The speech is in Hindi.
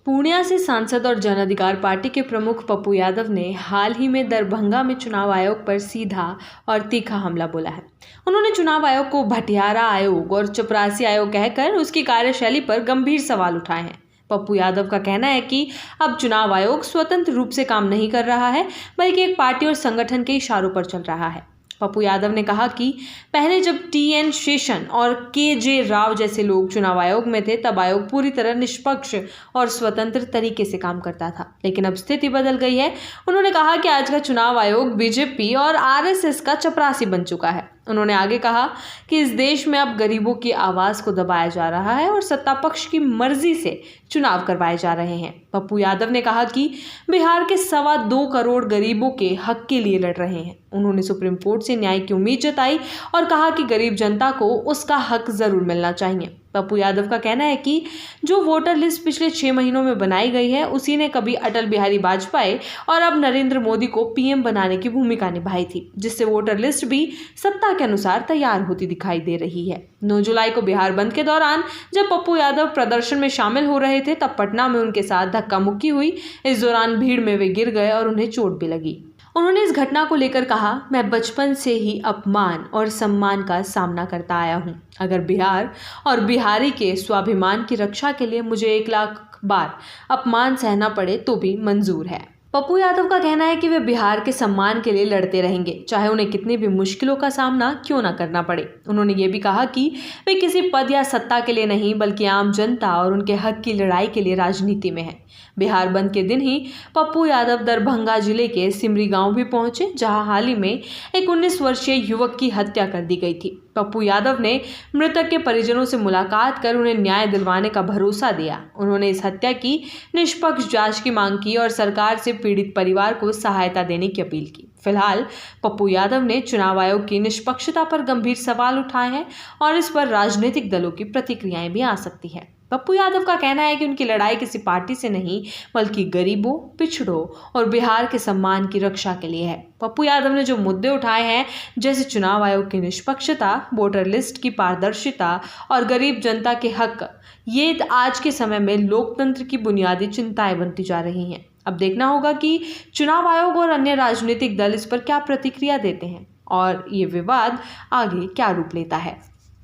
पूर्णिया से सांसद और जन अधिकार पार्टी के प्रमुख पप्पू यादव ने हाल ही में दरभंगा में चुनाव आयोग पर सीधा और तीखा हमला बोला है। उन्होंने चुनाव आयोग को भटियारा आयोग और चपरासी आयोग कहकर उसकी कार्यशैली पर गंभीर सवाल उठाए हैं। पप्पू यादव का कहना है कि अब चुनाव आयोग स्वतंत्र रूप से काम नहीं कर रहा है, बल्कि एक पार्टी और संगठन के इशारों पर चल रहा है। पप्पू यादव ने कहा कि पहले जब टी.एन. शेषन और के.जे. राव जैसे लोग चुनाव आयोग में थे, तब आयोग पूरी तरह निष्पक्ष और स्वतंत्र तरीके से काम करता था, लेकिन अब स्थिति बदल गई है। उन्होंने कहा कि आज का चुनाव आयोग बीजेपी और आरएसएस का चपरासी बन चुका है। उन्होंने आगे कहा कि इस देश में अब गरीबों की आवाज़ को दबाया जा रहा है और सत्ता पक्ष की मर्जी से चुनाव करवाए जा रहे हैं। पप्पू यादव ने कहा कि बिहार के 2.25 करोड़ गरीबों के हक के लिए लड़ रहे हैं। उन्होंने सुप्रीम कोर्ट से न्याय की उम्मीद जताई और कहा कि गरीब जनता को उसका हक जरूर मिलना चाहिए। पप्पू यादव का कहना है कि जो वोटर लिस्ट पिछले 6 महीनों में बनाई गई है, उसी ने कभी अटल बिहारी वाजपेयी और अब नरेंद्र मोदी को पीएम बनाने की भूमिका निभाई थी, जिससे वोटर लिस्ट भी सत्ता के अनुसार तैयार होती दिखाई दे रही है। 9 जुलाई को बिहार बंद के दौरान जब पप्पू यादव प्रदर्शन में शामिल हो रहे थे, तब पटना में उनके साथ धक्का मुक्की हुई। इस दौरान भीड़ में वे गिर गए और उन्हें चोट भी लगी। उन्होंने इस घटना को लेकर कहा, मैं बचपन से ही अपमान और सम्मान का सामना करता आया हूं। अगर बिहार और बिहारी के स्वाभिमान की रक्षा के लिए मुझे 1 लाख बार अपमान सहना पड़े तो भी मंजूर है। पप्पू यादव का कहना है कि वे बिहार के सम्मान के लिए लड़ते रहेंगे, चाहे उन्हें कितनी भी मुश्किलों का सामना क्यों ना करना पड़े। उन्होंने ये भी कहा कि वे किसी पद या सत्ता के लिए नहीं, बल्कि आम जनता और उनके हक की लड़ाई के लिए राजनीति में हैं। बिहार बंद के दिन ही पप्पू यादव दरभंगा जिले के सिमरी गांव भी पहुंचे, जहां हाल ही में एक 19 वर्षीय युवक की हत्या कर दी गई थी। पप्पू यादव ने मृतक के परिजनों से मुलाकात कर उन्हें न्याय दिलवाने का भरोसा दिया। उन्होंने इस हत्या की निष्पक्ष जांच की मांग की और सरकार से पीड़ित परिवार को सहायता देने की अपील की। फिलहाल पप्पू यादव ने चुनाव आयोग की निष्पक्षता पर गंभीर सवाल उठाए हैं और इस पर राजनीतिक दलों की प्रतिक्रियाएं भी आ सकती है। पप्पू यादव का कहना है कि उनकी लड़ाई किसी पार्टी से नहीं, बल्कि गरीबों, पिछड़ों और बिहार के सम्मान की रक्षा के लिए है। पप्पू यादव ने जो मुद्दे उठाए हैं, जैसे चुनाव आयोग की निष्पक्षता, वोटर लिस्ट की पारदर्शिता और गरीब जनता के हक, ये आज के समय में लोकतंत्र की बुनियादी चिंताएं बनती जा रही हैं। अब देखना होगा कि चुनाव आयोग और अन्य राजनीतिक दल इस पर क्या प्रतिक्रिया देते हैं और ये विवाद आगे क्या रूप लेता है।